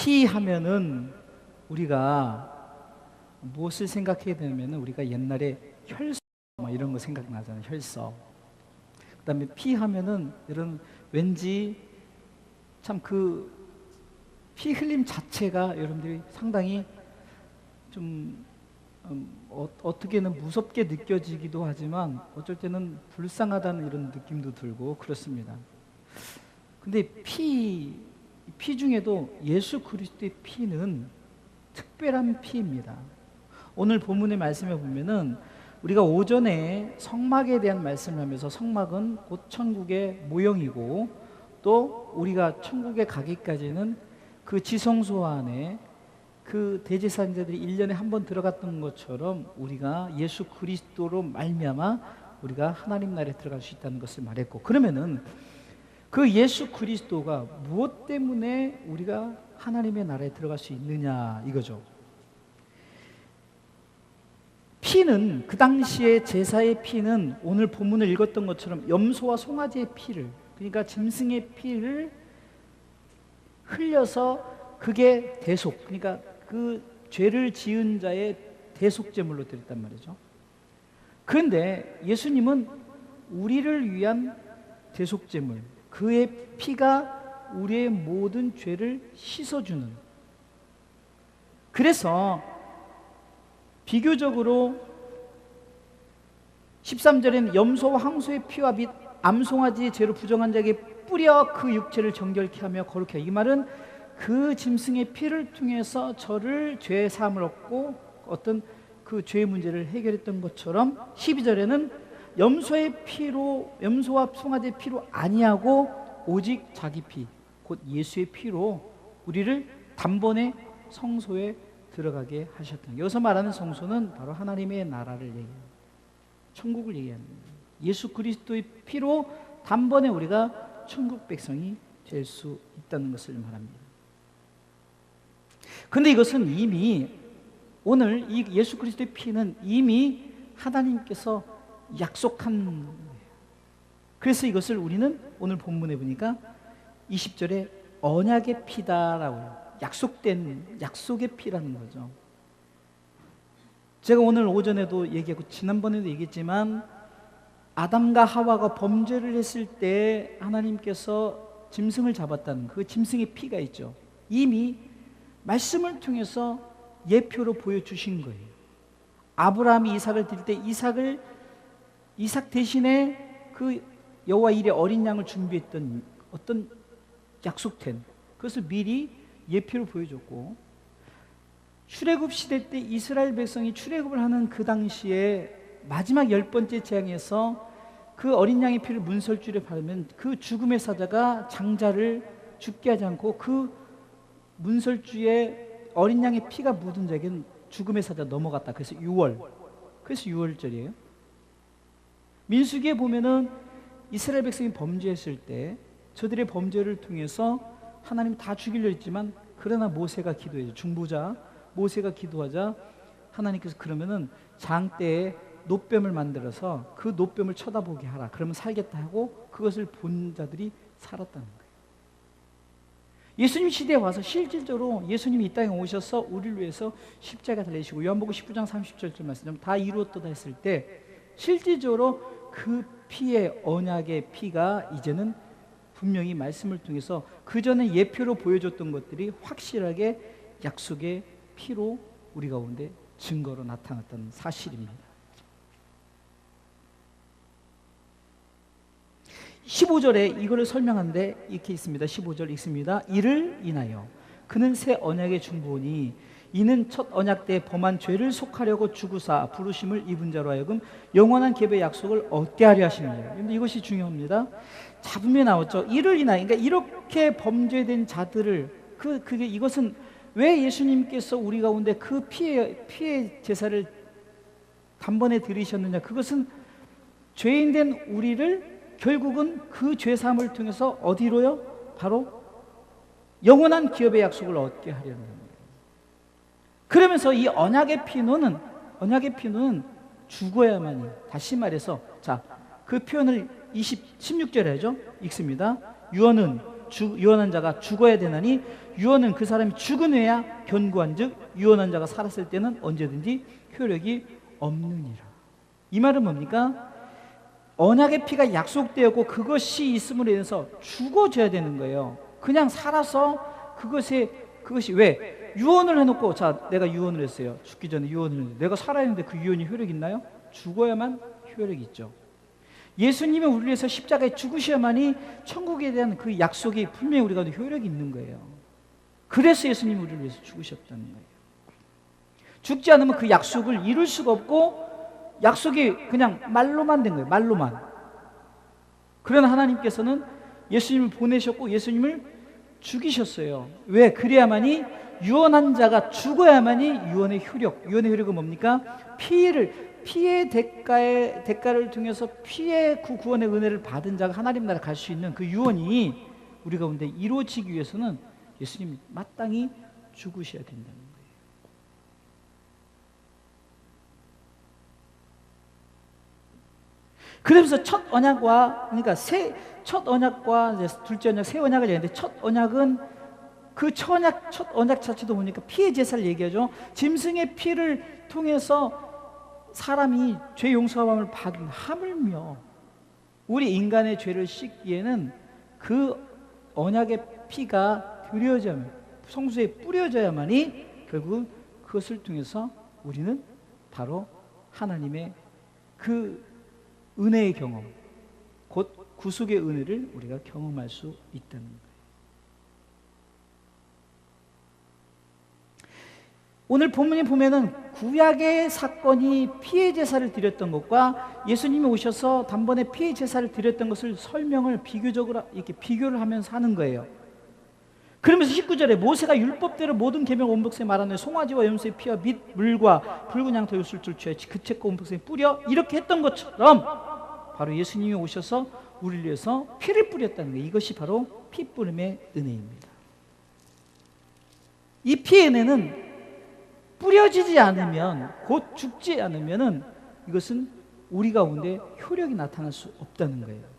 피 하면은 우리가 무엇을 생각해야 되냐면 우리가 옛날에 혈서 이런 거 생각나잖아요. 혈서. 그다음에 피 하면은 이런 왠지 참 그 피 흘림 자체가 여러분들이 상당히 좀 어떻게는 무섭게 느껴지기도 하지만 어쩔 때는 불쌍하다는 이런 느낌도 들고 그렇습니다. 근데 피 중에도 예수 그리스도의 피는 특별한 피입니다. 오늘 본문의 말씀에 보면은 우리가 오전에 성막에 대한 말씀을 하면서 성막은 곧 천국의 모형이고 또 우리가 천국에 가기까지는 그 지성소 안에 그 대제사장들이 1년에 한 번 들어갔던 것처럼 우리가 예수 그리스도로 말미암아 우리가 하나님 나라에 들어갈 수 있다는 것을 말했고, 그러면은 그 예수 그리스도가 무엇 때문에 우리가 하나님의 나라에 들어갈 수 있느냐 이거죠. 피는 그 당시에 제사의 피는 오늘 본문을 읽었던 것처럼 염소와 송아지의 피를, 그러니까 짐승의 피를 흘려서 그게 대속, 그러니까 그 죄를 지은 자의 대속제물로 드렸단 말이죠. 그런데 예수님은 우리를 위한 대속제물, 그의 피가 우리의 모든 죄를 씻어주는, 그래서 비교적으로 13절에는 염소와 황소의 피와 및 암송아지의 죄로 부정한 자에게 뿌려 그 육체를 정결케 하며 거룩해. 이 말은 그 짐승의 피를 통해서 저를 죄의 사함을 얻고 어떤 그 죄의 문제를 해결했던 것처럼 12절에는 염소의 피로, 염소와 송아지의 피로 아니하고 오직 자기 피, 곧 예수의 피로 우리를 단번에 성소에 들어가게 하셨다. 여기서 말하는 성소는 바로 하나님의 나라를 얘기합니다. 천국을 얘기합니다. 예수 그리스도의 피로 단번에 우리가 천국 백성이 될 수 있다는 것을 말합니다. 그런데 이것은 이미 오늘 이 예수 그리스도의 피는 이미 하나님께서 약속한 거예요. 그래서 이것을 우리는 오늘 본문에 보니까 20절에 언약의 피다라고 해요. 약속된, 약속의 피라는 거죠. 제가 오늘 오전에도 얘기하고 지난번에도 얘기했지만 아담과 하와가 범죄를 했을 때 하나님께서 짐승을 잡았다는 그 짐승의 피가 있죠. 이미 말씀을 통해서 예표로 보여주신 거예요. 아브라함이 이삭을 드릴 때 이삭 대신에 그 여호와 일의 어린 양을 준비했던 어떤 약속된 그것을 미리 예표로 보여줬고, 출애굽 시대 때 이스라엘 백성이 출애굽을 하는 그 당시에 마지막 10번째 재앙에서 그 어린 양의 피를 문설주에 바르면 그 죽음의 사자가 장자를 죽게 하지 않고 그 문설주에 어린 양의 피가 묻은 자에게는 죽음의 사자 넘어갔다. 그래서 6월, 그래서 6월절이에요. 민수기에 보면은 이스라엘 백성이 범죄했을 때 저들의 범죄를 통해서 하나님 다 죽이려 했지만 그러나 모세가 기도해요. 중보자 모세가 기도하자 하나님께서 그러면은 장대에 노뱀을 만들어서 그 노뱀을 쳐다보게 하라. 그러면 살겠다 하고 그것을 본 자들이 살았다는 거예요. 예수님 시대에 와서 실질적으로 예수님이 이 땅에 오셔서 우리를 위해서 십자가 달리시고 요한복음 19장 30절 말씀 다 이루었다 했을 때 실질적으로 그 피의 언약의 피가 이제는 분명히 말씀을 통해서 그 전에 예표로 보여줬던 것들이 확실하게 약속의 피로 우리 가운데 증거로 나타났다는 사실입니다. 15절에 이거를 설명하는데 이렇게 있습니다. 15절 읽습니다. 이를 인하여 그는 새 언약의 중보니 이는 첫 언약 때 범한 죄를 속하려고 주구사 부르심을 입은 자로 하여금 영원한 계배의 약속을 얻게 하려 하시느니라. 그런데 이것이 중요합니다. 잡음에 나왔죠. 이를 인하여, 그러니까 이렇게 범죄된 자들을 그게 이것은 왜 예수님께서 우리 가운데 그 피의 제사를 단번에 드리셨느냐? 그것은 죄인된 우리를 결국은 그 죄사함을 통해서 어디로요? 바로 영원한 기업의 약속을 얻게 하려는 겁니다. 그러면서 이 언약의 피노는 죽어야만이, 다시 말해서 자, 그 표현을 16절에 하죠. 읽습니다. 유언은 유언한 자가 죽어야 되나니 유언은 그 사람이 죽은 후에야 견고한즉 유언한 자가 살았을 때는 언제든지 효력이 없느니라. 이 말은 뭡니까? 언약의 피가 약속되었고 그것이 있음으로 인해서 죽어져야 되는 거예요. 그냥 살아서 그것이 왜? 유언을 해놓고, 자, 내가 유언을 했어요. 죽기 전에 유언을 했는데 내가 살아있는데 그 유언이 효력이 있나요? 죽어야만 효력이 있죠. 예수님이 우리를 위해서 십자가에 죽으셔야만이 천국에 대한 그 약속이 분명히 우리 가운데 효력이 있는 거예요. 그래서 예수님이 우리를 위해서 죽으셨다는 거예요. 죽지 않으면 그 약속을 이룰 수가 없고 약속이 그냥 말로만 된 거예요. 말로만. 그러나 하나님께서는 예수님을 보내셨고 예수님을 죽이셨어요. 왜? 그래야만이 유언한 자가 죽어야만이 유언의 효력. 유언의 효력은 뭡니까? 피의 대가를 통해서 피의 구원의 은혜를 받은 자가 하나님 나라에 갈 수 있는 그 유언이 우리 가운데 이루어지기 위해서는 예수님이 마땅히 죽으셔야 된다는 거예요. 그러면서 첫 언약과 첫 언약과 이제 둘째 언약, 새 언약을 얘기하는데 첫 언약은 그 첫 언약 자체도 보니까 피의 제사를 얘기하죠. 짐승의 피를 통해서 사람이 죄 용서함을 받은 하물며 우리 인간의 죄를 씻기에는 그 언약의 피가 드려져야만, 성소에 뿌려져야만이 결국 그것을 통해서 우리는 바로 하나님의 그 은혜의 경험, 곧 구속의 은혜를 우리가 경험할 수 있다는 거예요. 오늘 본문에 보면은 구약의 사건이 피의 제사를 드렸던 것과 예수님이 오셔서 단번에 피의 제사를 드렸던 것을 설명을 비교적으로 이렇게 비교를 하면서 하는 거예요. 그러면서 19절에 모세가 율법대로 모든 계명 온복새에 말하는 송아지와 염소의 피와 및 물과 붉은 양털 요술줄 취해 그 책과 온복새에 뿌려 이렇게 했던 것처럼 바로 예수님이 오셔서 우리를 위해서 피를 뿌렸다는 거예요. 이것이 바로 피 뿌림의 은혜입니다. 이 피의 은혜는 뿌려지지 않으면, 곧 죽지 않으면은 이것은 우리 가운데 효력이 나타날 수 없다는 거예요.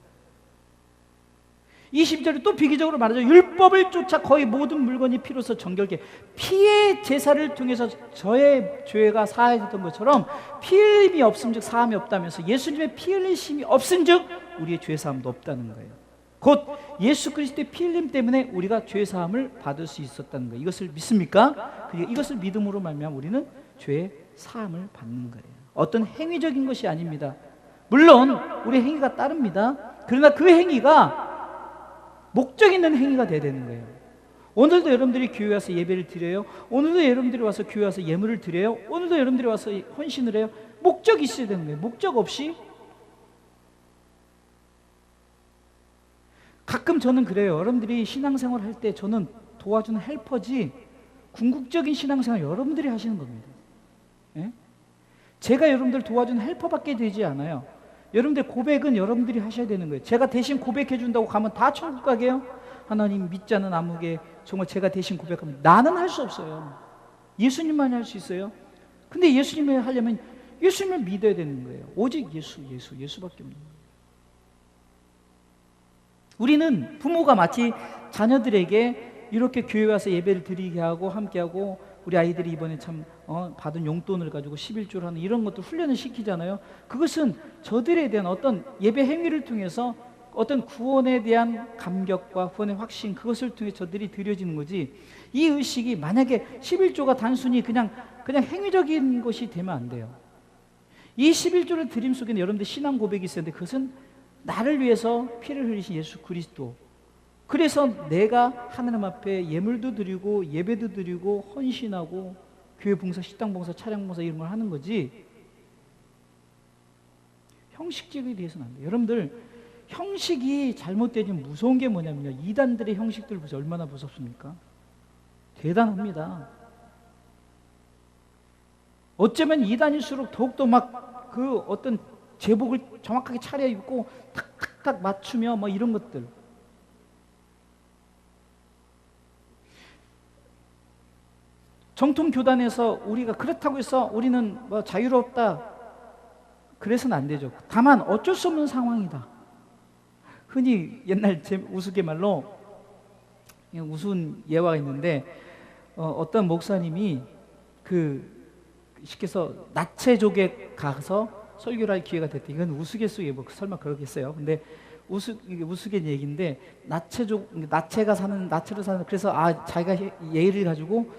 20절에 또 비기적으로 말하죠. 율법을 쫓아 거의 모든 물건이 피로서 정결케, 피의 제사를 통해서 저의 죄가 사해졌던 것처럼 피 흘림이 없음즉 사함이 없다면서 예수님의 피 흘리심이 없은즉 우리의 죄 사함도 없다는 거예요. 곧 예수 그리스도의 피 흘림 때문에 우리가 죄 사함을 받을 수 있었다는 거예요. 이것을 믿습니까? 이것을 믿음으로 말미암아 우리는 죄 사함을 받는 거예요. 어떤 행위적인 것이 아닙니다. 물론 우리 행위가 따릅니다. 그러나 그 행위가 목적 있는 행위가 돼야 되는 거예요. 오늘도 여러분들이 교회 와서 예배를 드려요. 오늘도 여러분들이 와서 교회 와서 예물을 드려요. 오늘도 여러분들이 와서 헌신을 해요. 목적이 있어야 되는 거예요. 목적 없이. 가끔 저는 그래요. 여러분들이 신앙생활 할 때 저는 도와주는 헬퍼지 궁극적인 신앙생활 여러분들이 하시는 겁니다. 예? 제가 여러분들 도와주는 헬퍼밖에 되지 않아요. 여러분들 고백은 여러분들이 하셔야 되는 거예요. 제가 대신 고백해 준다고 가면 다 천국 가게요? 하나님 믿지 않는 아무개 정말 제가 대신 고백하면 나는 할 수 없어요. 예수님만이 할 수 있어요. 근데 예수님을 하려면 예수님을 믿어야 되는 거예요. 오직 예수밖에 없는 거예요. 우리는 부모가 마치 자녀들에게 이렇게 교회 와서 예배를 드리게 하고 함께하고 우리 아이들이 이번에 참 받은 용돈을 가지고 11조를 하는 이런 것도 훈련을 시키잖아요. 그것은 저들에 대한 어떤 예배 행위를 통해서 어떤 구원에 대한 감격과 구원의 확신, 그것을 통해 저들이 드려지는 거지. 이 의식이 만약에 11조가 단순히 그냥 행위적인 것이 되면 안 돼요. 이 11조를 드림 속에는 여러분들 신앙 고백이 있어야 되는데 그것은 나를 위해서 피를 흘리신 예수 그리스도. 그래서 내가 하나님 앞에 예물도 드리고 예배도 드리고 헌신하고 교회 봉사, 식당 봉사, 차량 봉사 이런 걸 하는 거지 형식적이 돼서는 안 돼요. 여러분들 형식이 잘못되면 무서운 게 뭐냐면요, 이단들의 형식들 보세요. 얼마나 무섭습니까? 대단합니다. 어쩌면 이단일수록 더욱더 막 그 어떤 제복을 정확하게 차려입고 탁탁탁 맞추며 뭐 이런 것들. 정통 교단에서 우리가 그렇다고 해서 우리는 뭐 자유롭다 그래서는 안 되죠. 다만 어쩔 수 없는 상황이다. 흔히 옛날 우스갯말로 그냥 우스운 예화가 있는데 어떤 목사님이 시켜서 나체족에 가서 설교를 할 기회가 됐대. 이건 우스갯소리에 뭐 설마 그러겠어요. 근데 우스갯 얘기인데 나체로 사는 그래서 자기가 예의를 가지고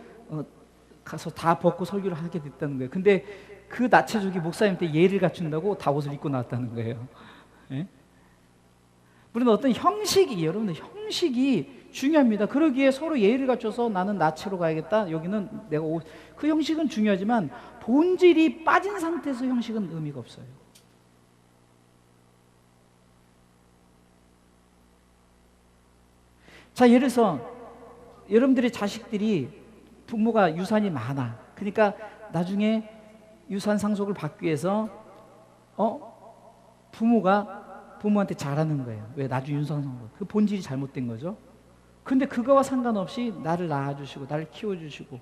가서 다 벗고 설교를 하게 됐다는 거예요. 근데 그 나체족이 목사님한테 예의를 갖춘다고 다 옷을 입고 나왔다는 거예요. 예? 물론 어떤 여러분들 형식이 중요합니다. 그러기에 서로 예의를 갖춰서 나는 나체로 가야겠다. 여기는 내가 그 형식은 중요하지만 본질이 빠진 상태에서 형식은 의미가 없어요. 자, 예를 들어서 여러분들의 자식들이 부모가 유산이 많아. 그러니까 나중에 유산 상속을 받기 위해서 부모가 부모한테 잘하는 거예요. 왜? 나중에 유산 상속. 그 본질이 잘못된 거죠. 근데 그거와 상관없이 나를 낳아주시고 나를 키워주시고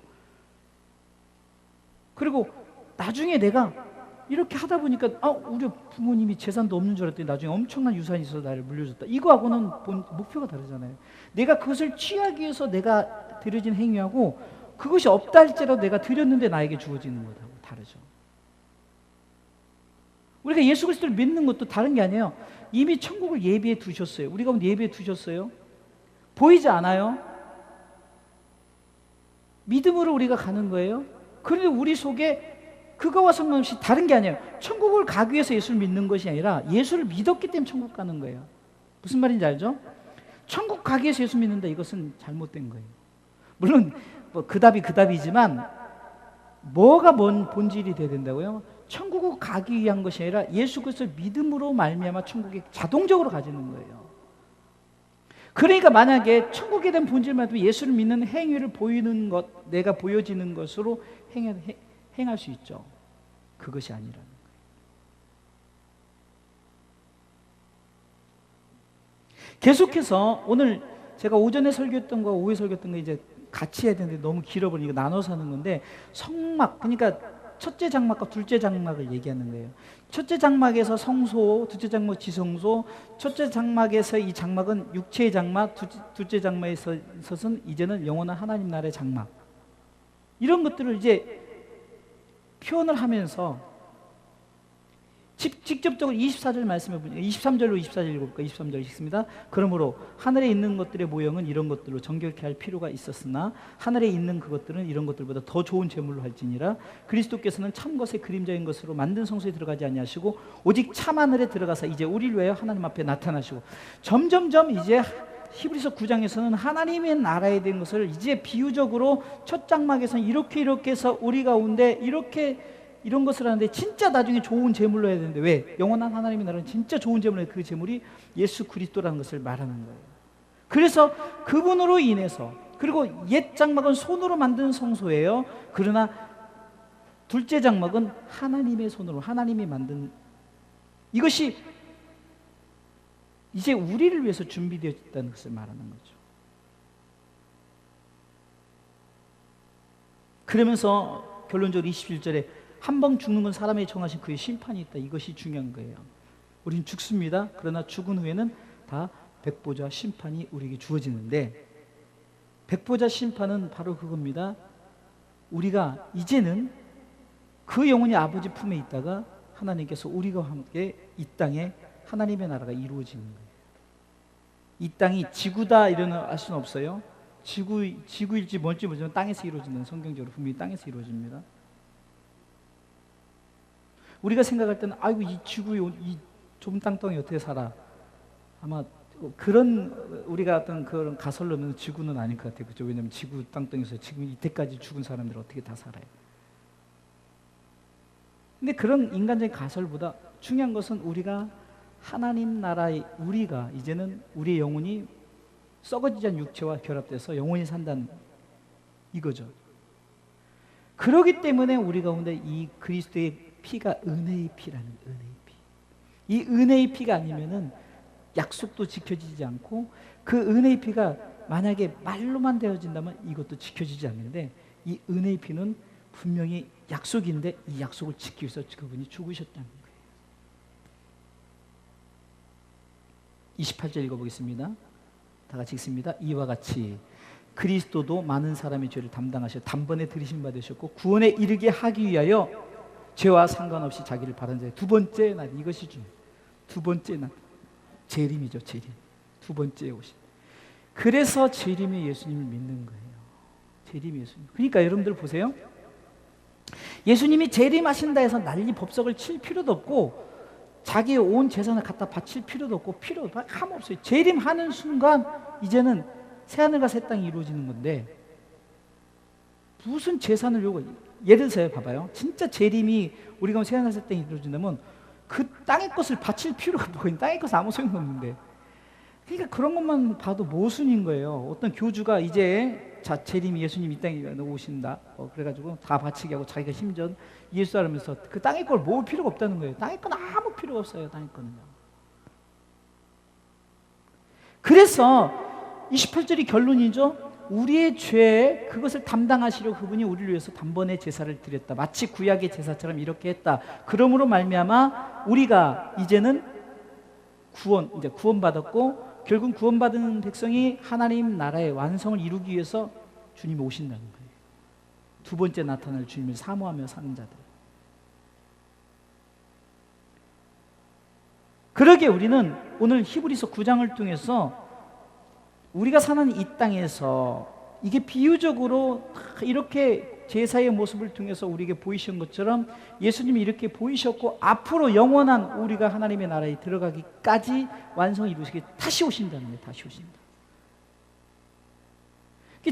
그리고 나중에 내가 이렇게 하다 보니까 우리 부모님이 재산도 없는 줄 알았더니 나중에 엄청난 유산이 있어서 나를 물려줬다. 이거하고는 목표가 다르잖아요. 내가 그것을 취하기 위해서 내가 드려진 행위하고 그것이 없다 할지라도 내가 드렸는데 나에게 주어지는 것하고 다르죠. 우리가 예수 그리스도를 믿는 것도 다른 게 아니에요. 이미 천국을 예비해 두셨어요. 우리가 예비해 두셨어요. 보이지 않아요. 믿음으로 우리가 가는 거예요. 그런데 우리 속에 그거와 상관없이 다른 게 아니에요. 천국을 가기 위해서 예수를 믿는 것이 아니라 예수를 믿었기 때문에 천국 가는 거예요. 무슨 말인지 알죠? 천국 가기 위해서 예수 믿는다. 이것은 잘못된 거예요. 물론 그 답이지만 뭐가 본질이 돼야 된다고요? 천국을 가기 위한 것이 아니라 예수 그리스도를 믿음으로 말미암아 천국에 자동적으로 가지는 거예요. 그러니까 만약에 천국에 대한 본질만 예수를 믿는 행위를 보이는 것, 내가 보여지는 것으로 행할 수 있죠. 그것이 아니라는 거예요. 계속해서 오늘 제가 오전에 설교했던 거, 오후에 설교했던 거 이제 같이 해야 되는데 너무 길어버리니까 나눠서 하는 건데 성막, 그러니까 첫째 장막과 둘째 장막을 얘기하는 거예요. 첫째 장막에서 성소, 둘째 장막 지성소, 첫째 장막에서 이 장막은 육체의 장막, 둘째 장막에서 있어서는 이제는 영원한 하나님 나라의 장막. 이런 것들을 이제 표현을 하면서 직접적으로 24절 말씀해 보니까 23절로 24절 읽어볼까요? 23절 읽습니다. 그러므로 하늘에 있는 것들의 모형은 이런 것들로 정결케 할 필요가 있었으나 하늘에 있는 그것들은 이런 것들보다 더 좋은 제물로 할지니라. 그리스도께서는 참 것의 그림자인 것으로 만든 성소에 들어가지 아니하시고 오직 참 하늘에 들어가서 이제 우리를 위하여 하나님 앞에 나타나시고 점점점 이제 히브리서 9장에서는 하나님의 나라에 대한 것을 이제 비유적으로 첫 장막에서는 이렇게 해서 우리 가운데 이런 것을 하는데 진짜 나중에 좋은 제물로 해야 되는데 왜? 영원한 하나님의 나라는 진짜 좋은 제물로 그 제물이 예수 그리스도라는 것을 말하는 거예요. 그래서 그분으로 인해서 그리고 옛 장막은 손으로 만든 성소예요. 그러나 둘째 장막은 하나님의 손으로 하나님이 만든 이것이 이제 우리를 위해서 준비되었다는 것을 말하는 거죠. 그러면서 결론적으로 27절에 한 번 죽는 건 사람에게 정하신 그의 심판이 있다. 이것이 중요한 거예요. 우린 죽습니다. 그러나 죽은 후에는 다 백보자 심판이 우리에게 주어지는데 백보자 심판은 바로 그겁니다. 우리가 이제는 그 영혼이 아버지 품에 있다가 하나님께서 우리와 함께 이 땅에 하나님의 나라가 이루어지는 거예요. 이 땅이 지구다 이러는 알 수는 없어요. 지구일지 뭔지 모르지만 땅에서 이루어진다는 성경적으로 분명히 땅에서 이루어집니다. 우리가 생각할 때는 아이고 이 지구에 이 좁은 땅덩이 어떻게 살아? 아마 그런 우리가 어떤 그런 가설로는 지구는 아닐 것 같아요. 그렇죠? 왜냐하면 지구 땅덩이에서 지금 이때까지 죽은 사람들 어떻게 다 살아요? 근데 그런 인간적인 가설보다 중요한 것은 우리가 하나님 나라의 우리가 이제는 우리의 영혼이 썩어지지 않은 육체와 결합돼서 영혼이 산다는 이거죠. 그렇기 때문에 우리 가운데 이 그리스도의 피가 은혜의 피라는 은혜의 피. 이 은혜의 피가 아니면은 약속도 지켜지지 않고 그 은혜의 피가 만약에 말로만 되어진다면 이것도 지켜지지 않는데 이 은혜의 피는 분명히 약속인데 이 약속을 지키기 위해서 그분이 죽으셨다는 거예요. 28절 읽어보겠습니다. 다 같이 읽습니다. 이와 같이 그리스도도 많은 사람의 죄를 담당하셔 단번에 들이심 받으셨고 구원에 이르게 하기 위하여 죄와 상관없이 자기를 바른 자의 두 번째 날, 이것이 중요해요. 두 번째 날, 재림이죠. 재림. 두 번째 오심. 그래서 재림의 예수님을 믿는 거예요. 재림의 예수님. 그러니까 여러분들 보세요. 예수님이 재림하신다 해서 난리 법석을 칠 필요도 없고 자기의 온 재산을 갖다 바칠 필요도 없고 필요 하면 없어요. 재림하는 순간 이제는 새하늘과 새 땅이 이루어지는 건데 무슨 재산을 요구해. 예를 들어서 봐봐요. 진짜 재림이 우리가 새하늘 새 땅이 이루어진다면 그 땅의 것을 바칠 필요가 뭐예요. 땅의 것은 아무 소용도 없는데. 그러니까 그런 것만 봐도 모순인 거예요. 어떤 교주가 이제 자 재림이 예수님 이 땅에 오신다. 그래가지고 다 바치게 하고 자기가 심전 예수 알면서 그 땅의 걸 모을 필요가 없다는 거예요. 땅의 건 아무 필요가 없어요. 땅의 거는요. 그래서 28절이 결론이죠. 우리의 죄 그것을 담당하시려 그분이 우리를 위해서 단번에 제사를 드렸다. 마치 구약의 제사처럼 이렇게 했다. 그러므로 말미암아 우리가 이제는 이제 구원받았고 결국 구원받은 백성이 하나님 나라의 완성을 이루기 위해서 주님이 오신다는 거예요. 두 번째 나타날 주님을 사모하며 사는 자들. 그러기에 우리는 오늘 히브리서 9장을 통해서 우리가 사는 이 땅에서 이게 비유적으로 이렇게 제사의 모습을 통해서 우리에게 보이신 것처럼 예수님이 이렇게 보이셨고 앞으로 영원한 우리가 하나님의 나라에 들어가기까지 완성을 이루시기 다시 오신다는 거예요. 다시 오신다.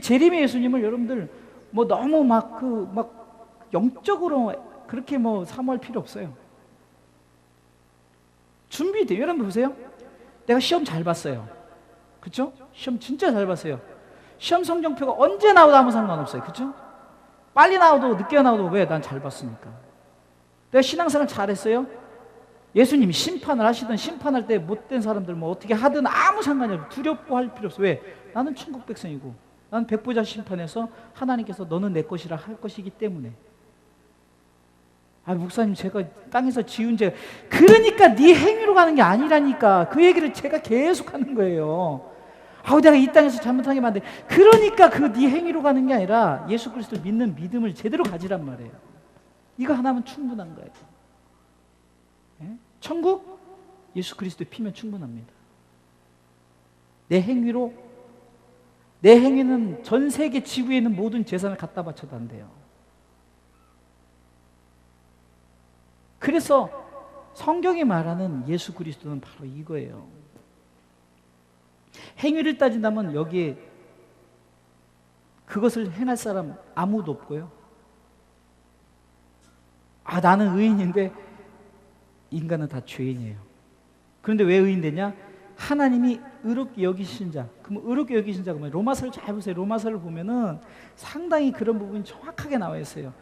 재림의 예수님을 여러분들 뭐 너무 막 영적으로 그렇게 뭐 사모할 필요 없어요. 준비돼요. 여러분 보세요. 내가 시험 잘 봤어요. 그렇죠? 시험 진짜 잘 봤어요. 시험 성적표가 언제 나오도 아무 상관없어요. 그렇죠? 빨리 나오도 늦게 나오도 왜? 난 잘 봤으니까. 내가 신앙생활 잘했어요. 예수님이 심판을 하시든 심판할 때 못된 사람들 뭐 어떻게 하든 아무 상관이 없어요. 두렵고 할 필요 없어요. 왜? 나는 천국 백성이고 나는 백보자 심판에서 하나님께서 너는 내 것이라 할 것이기 때문에. 아 목사님 제가 땅에서 지은 죄 그러니까 네 행위로 가는 게 아니라니까. 그 얘기를 제가 계속 하는 거예요. 아우 내가 이 땅에서 잘못한 게 많은데 그러니까 그 네 행위로 가는 게 아니라 예수 그리스도를 믿는 믿음을 제대로 가지란 말이에요. 이거 하나면 충분한 거예요. 예? 천국 예수 그리스도의 피면 충분합니다. 내 행위는 전 세계 지구에 있는 모든 재산을 갖다 바쳐도 안 돼요. 그래서 성경이 말하는 예수 그리스도는 바로 이거예요. 행위를 따진다면 여기에 그것을 행할 사람 아무도 없고요. 아 나는 의인인데 인간은 다 죄인이에요. 그런데 왜 의인 되냐? 하나님이 의롭게 여기신 자. 그럼 의롭게 여기신 자가 뭐예요? 로마서를 잘 보세요. 로마서를 보면은 상당히 그런 부분이 정확하게 나와 있어요.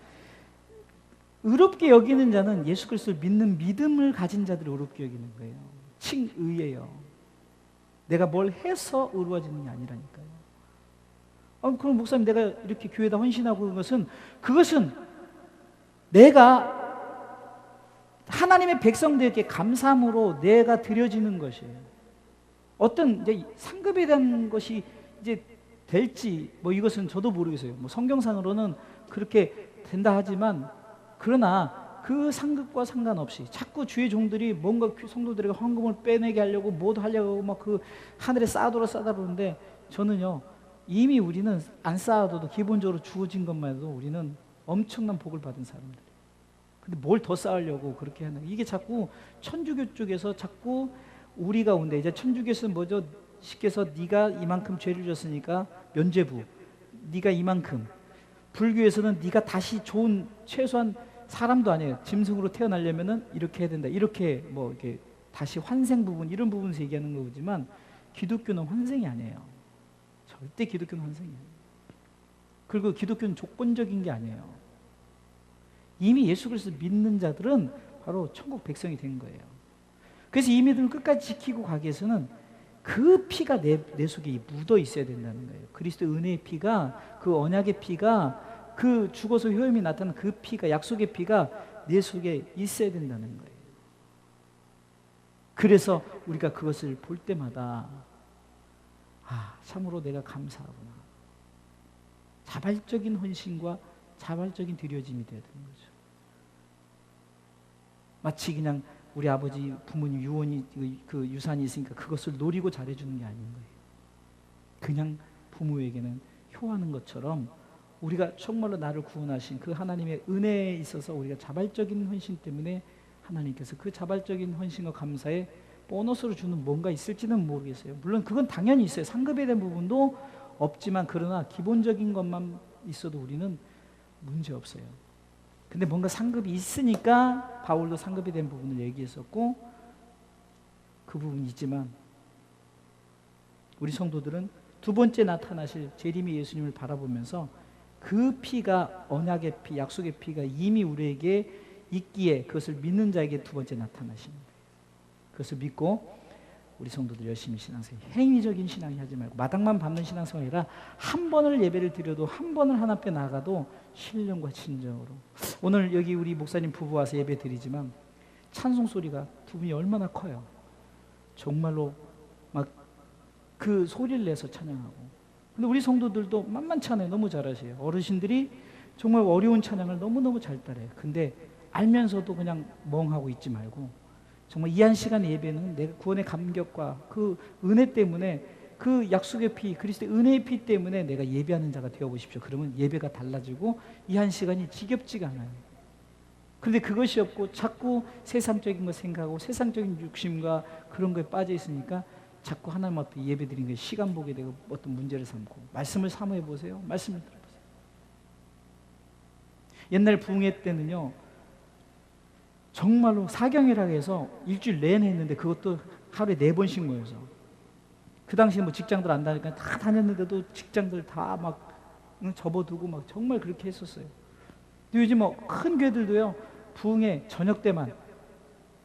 의롭게 여기는 자는 예수 그리스도를 믿는 믿음을 가진 자들을 의롭게 여기는 거예요. 칭의예요. 내가 뭘 해서 의로워지는 게 아니라니까요. 그럼 목사님 내가 이렇게 교회에다 헌신하고 그것은 내가 하나님의 백성들에게 감사함으로 내가 드려지는 것이에요. 어떤 이제 상급에 대한 것이 이제 될지 뭐 이것은 저도 모르겠어요. 뭐 성경상으로는 그렇게 된다 하지만 그러나 그 상급과 상관없이 자꾸 주의 종들이 뭔가 성도들에게 헌금을 빼내게 하려고 뭐도 하려고 막 그 하늘에 쌓아둬라 그러는데 저는요 이미 우리는 안 쌓아둬도 기본적으로 주어진 것만 해도 우리는 엄청난 복을 받은 사람들. 근데 뭘 더 쌓으려고 그렇게 하는 이게 자꾸 천주교 쪽에서 자꾸 우리 가운데 이제 천주교에서는 뭐죠? 쉽게 해서 네가 이만큼 죄를 졌으니까 면죄부, 네가 이만큼. 불교에서는 네가 다시 좋은 최소한 사람도 아니에요. 짐승으로 태어나려면은 이렇게 해야 된다. 이렇게 뭐 이렇게 다시 환생 부분 이런 부분에서 얘기하는 거지만 기독교는 환생이 아니에요. 절대 기독교는 환생이 아니에요. 그리고 기독교는 조건적인 게 아니에요. 이미 예수 그리스도 믿는 자들은 바로 천국 백성이 된 거예요. 그래서 이 믿음을 끝까지 지키고 가기 위해서는 그 피가 내 속에 묻어 있어야 된다는 거예요. 그리스도의 은혜의 피가 그 언약의 피가 그 죽어서 효험이 나타나는 그 피가 약속의 피가 내 속에 있어야 된다는 거예요. 그래서 우리가 그것을 볼 때마다 참으로 내가 감사하구나. 자발적인 헌신과 자발적인 드려짐이 되어야 되는 거죠. 마치 그냥 우리 아버지 부모님 유언이 그 유산이 있으니까 그것을 노리고 잘해주는 게 아닌 거예요. 그냥 부모에게는 효하는 것처럼 우리가 정말로 나를 구원하신 그 하나님의 은혜에 있어서 우리가 자발적인 헌신 때문에 하나님께서 그 자발적인 헌신과 감사에 보너스로 주는 뭔가 있을지는 모르겠어요. 물론 그건 당연히 있어요. 상급에 대한 부분도 없지만, 그러나 기본적인 것만 있어도 우리는 문제 없어요. 근데 뭔가 상급이 있으니까 바울도 상급에 대한 부분을 얘기했었고, 그 부분이 있지만 우리 성도들은 두 번째 나타나실 재림의 예수님을 바라보면서 그 피가 언약의 피, 약속의 피가 이미 우리에게 있기에 그것을 믿는 자에게 두 번째 나타나십니다. 그것을 믿고 우리 성도들 열심히 신앙생활, 행위적인 신앙이 하지 말고 마당만 밟는 신앙생활이 아니라 한 번을 예배를 드려도, 한 번을 하나님 앞에 나가도 신령과 진정으로. 오늘 여기 우리 목사님 부부 와서 예배 드리지만 찬송 소리가 두 분이 얼마나 커요. 정말로 막 그 소리를 내서 찬양하고. 근데 우리 성도들도 만만치 않아요. 너무 잘하세요. 어르신들이 정말 어려운 찬양을 너무너무 잘 따라해요. 근데 알면서도 그냥 멍하고 있지 말고, 정말 이 한 시간 예배는 내가 구원의 감격과 그 은혜 때문에, 그 약속의 피, 그리스도의 은혜의 피 때문에 내가 예배하는 자가 되어보십시오. 그러면 예배가 달라지고 이 한 시간이 지겹지가 않아요. 그런데 그것이 없고 자꾸 세상적인 거 생각하고 세상적인 욕심과 그런 거에 빠져 있으니까 자꾸 하나님 앞에 예배 드리는 게 시간 보게 되고 어떤 문제를 삼고. 말씀을 사모해 보세요. 말씀을 들어보세요. 옛날 부흥회 때는요, 정말로 사경이라고 해서 일주일 내내 했는데 그것도 하루에 4번씩 모여서. 그 당시에 뭐 직장들 안 다니까 다 다녔는데도 직장들 다 막 접어두고 막 정말 그렇게 했었어요. 근데 요즘 뭐 큰 교회들도요, 부흥회 저녁 때만,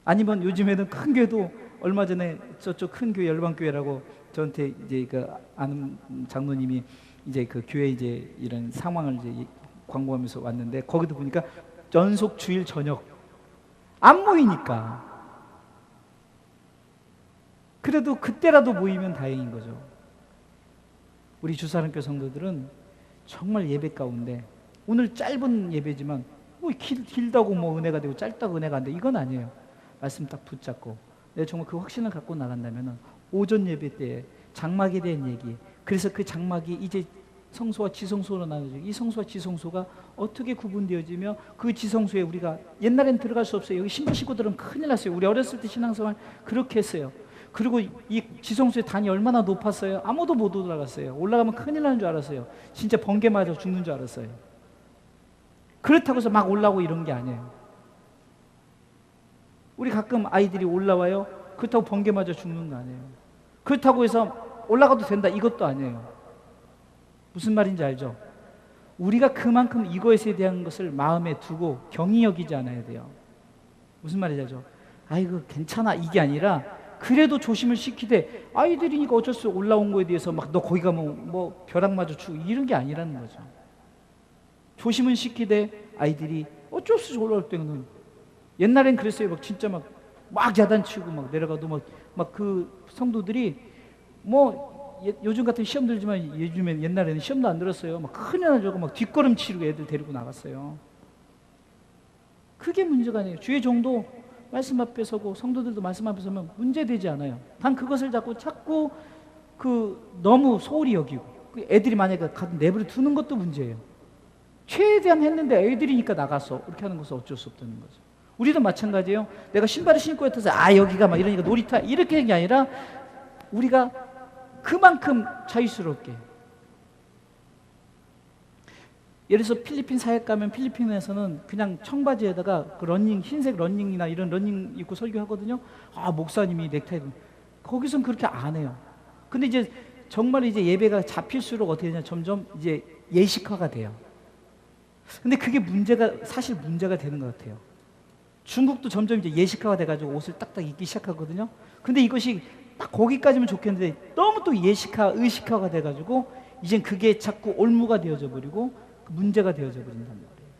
아니면 요즘에는 큰 교회도 얼마 전에 저쪽 큰 교회 열방교회라고 저한테 이제 그 아는 장로님이 이제 그 교회 이제 이런 상황을 이제 광고하면서 왔는데, 거기도 보니까 연속 주일 저녁 안 모이니까. 그래도 그때라도 모이면 다행인 거죠. 우리 주사랑교 성도들은 정말 예배 가운데, 오늘 짧은 예배지만 뭐 길다고 뭐 은혜가 되고 짧다고 은혜가 안 돼, 이건 아니에요. 말씀 딱 붙잡고 내가 정말 그 확신을 갖고 나간다면 오전 예배 때 장막에 대한 얘기, 그래서 그 장막이 이제 성소와 지성소로 나눠지고, 이 성소와 지성소가 어떻게 구분되어지며, 그 지성소에 우리가 옛날엔 들어갈 수 없어요. 여기 신부 식구들은 큰일 났어요. 우리 어렸을 때 신앙생활 그렇게 했어요. 그리고 이 지성소의 단이 얼마나 높았어요. 아무도 못 올라갔어요. 올라가면 큰일 나는 줄 알았어요. 진짜 번개 맞아 죽는 줄 알았어요. 그렇다고 해서 막 올라오고 이런 게 아니에요. 우리 가끔 아이들이 올라와요. 그렇다고 번개 맞아 죽는 거 아니에요. 그렇다고 해서 올라가도 된다, 이것도 아니에요. 무슨 말인지 알죠? 우리가 그만큼 이것에 대한 것을 마음에 두고 경히 여기지 않아야 돼요. 무슨 말인지 알죠? 아이고 괜찮아, 이게 아니라 그래도 조심을 시키되, 아이들이니까 어쩔 수 없이 올라온 거에 대해서 막 너 거기 가면 뭐 벼락 맞아 죽고 이런 게 아니라는 거죠. 조심은 시키되 아이들이 어쩔 수 없이 올라올 때는, 옛날엔 그랬어요. 막 진짜 막 야단치고 막 내려가도 막 그 성도들이 뭐 요즘 같은 시험 들지만 요즘엔 옛날에는 시험도 안 들었어요. 막 큰일 나고 막 뒷걸음 치르고 애들 데리고 나갔어요. 그게 문제가 아니에요. 주의 종도 말씀 앞에 서고 성도들도 말씀 앞에 서면 문제되지 않아요. 단 그것을 자꾸 그 너무 소홀히 여기고, 애들이 만약에 가도 내버려 두는 것도 문제예요. 최대한 했는데 애들이니까 나가서 이렇게 하는 것은 어쩔 수 없다는 거죠. 우리도 마찬가지예요. 내가 신발을 신고 있어서 여기가 막 이러니까 놀이터 이렇게 하는 게 아니라, 우리가 그만큼 자유스럽게. 예를 들어서 필리핀 사역 가면 필리핀에서는 그냥 청바지에다가 그 러닝, 흰색 러닝이나 이런 러닝 입고 설교하거든요. 목사님이 넥타이, 거기선 그렇게 안 해요. 근데 이제 정말 이제 예배가 잡힐수록 어떻게 되냐, 점점 이제 예식화가 돼요. 근데 그게 사실 문제가 되는 것 같아요. 중국도 점점 이제 예식화가 돼가지고 옷을 딱딱 입기 시작하거든요. 근데 이것이 딱 거기까지면 좋겠는데 너무 또 예식화, 의식화가 돼가지고 이젠 그게 자꾸 올무가 되어져 버리고 문제가 되어져 버린단 말이에요.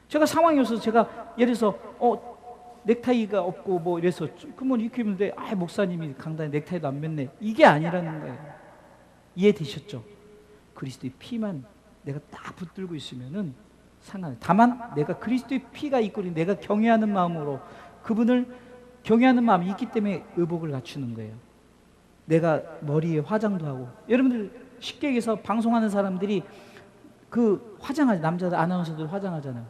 제가 상황이 없어서 제가 예를 들어서 넥타이가 없고 뭐 이래서 그러면 이렇게 입는데 목사님이 강단에 넥타이도 안 맸네, 이게 아니라는 거예요. 이해되셨죠? 그리스도의 피만 내가 딱 붙들고 있으면은 상관없어요. 다만 내가 그리스도의 피가 있고 내가 경외하는 마음으로 그분을 경외하는 마음이 있기 때문에 의복을 갖추는 거예요. 내가 머리에 화장도 하고, 여러분들 쉽게 얘기해서 방송하는 사람들이 그 화장하지, 남자들 아나운서들 화장하잖아요.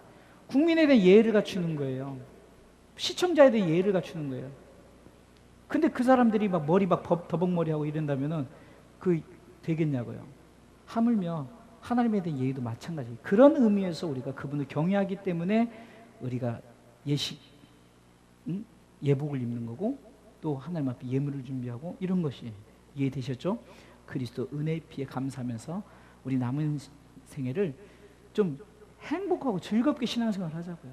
국민에 대한 예의를 갖추는 거예요. 시청자에 대한 예의를 갖추는 거예요. 근데 그 사람들이 막 머리 막 더벅머리 하고 이런다면은 그 되겠냐고요. 하물며 하나님에 대한 예의도 마찬가지. 그런 의미에서 우리가 그분을 경외하기 때문에 우리가 예복을 입는 거고, 또 하나님 앞에 예물을 준비하고, 이런 것이 이해되셨죠? 그리스도 은혜의 피에 감사하면서 우리 남은 생애를 좀 행복하고 즐겁게 신앙생활을 하자고요.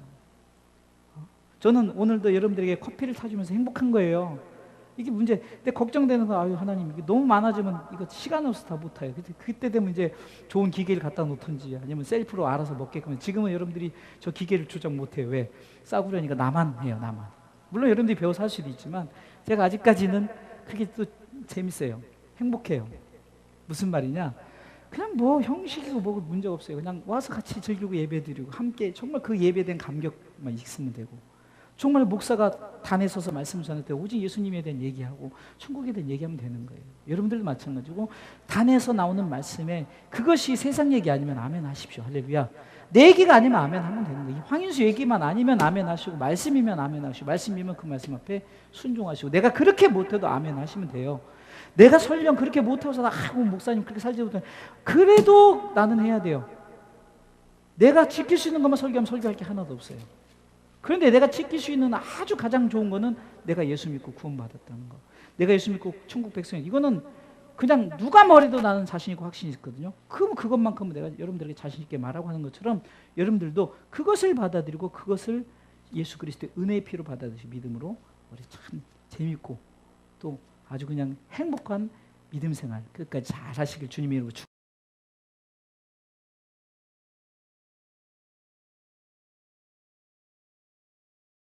저는 오늘도 여러분들에게 커피를 타주면서 행복한 거예요. 이게 문제. 근데 걱정되는 거, 아유 하나님 이게 너무 많아지면 이거 시간 없어서 다 못 타요. 그때 되면 이제 좋은 기계를 갖다 놓던지 아니면 셀프로 알아서 먹게끔. 지금은 여러분들이 저 기계를 조작 못 해요. 왜? 싸구려니까 나만 해요, 나만. 물론 여러분들이 배워서 할 수도 있지만 제가 아직까지는 그게 또 재밌어요. 행복해요. 무슨 말이냐? 그냥 뭐 형식이고 뭐고 문제가 없어요. 그냥 와서 같이 즐기고 예배드리고 함께 정말 그 예배에 대한 감격만 있으면 되고, 정말 목사가 단에 서서 말씀 전할 때 오직 예수님에 대한 얘기하고 천국에 대한 얘기하면 되는 거예요. 여러분들도 마찬가지고 단에서 나오는 말씀에 그것이 세상 얘기 아니면 아멘 하십시오. 할렐루야. 내 얘기가 아니면 아멘 하면 되는 거예요. 황인수 얘기만 아니면 아멘 하시고, 말씀이면 아멘 하시고, 말씀이면 그 말씀 앞에 순종하시고, 내가 그렇게 못해도 아멘 하시면 돼요. 내가 설령 그렇게 못해서 목사님 그렇게 살지 못해, 그래도 나는 해야 돼요. 내가 지킬 수 있는 것만 설교하면 설교할 게 하나도 없어요. 그런데 내가 지킬 수 있는 아주 가장 좋은 거는 내가 예수 믿고 구원받았다는 거, 내가 예수 믿고 천국 백성이, 이거는 그냥 누가 말해도 나는 자신 있고 확신이 있거든요. 그럼 그것만큼은 내가 여러분들에게 자신 있게 말하고 하는 것처럼 여러분들도 그것을 받아들이고 그것을 예수 그리스도의 은혜의 피로 받아들이시 믿음으로 우리 참 재밌고 또 아주 그냥 행복한 믿음 생활 끝까지 잘 하시길 주님의 이름으로 축복합니다.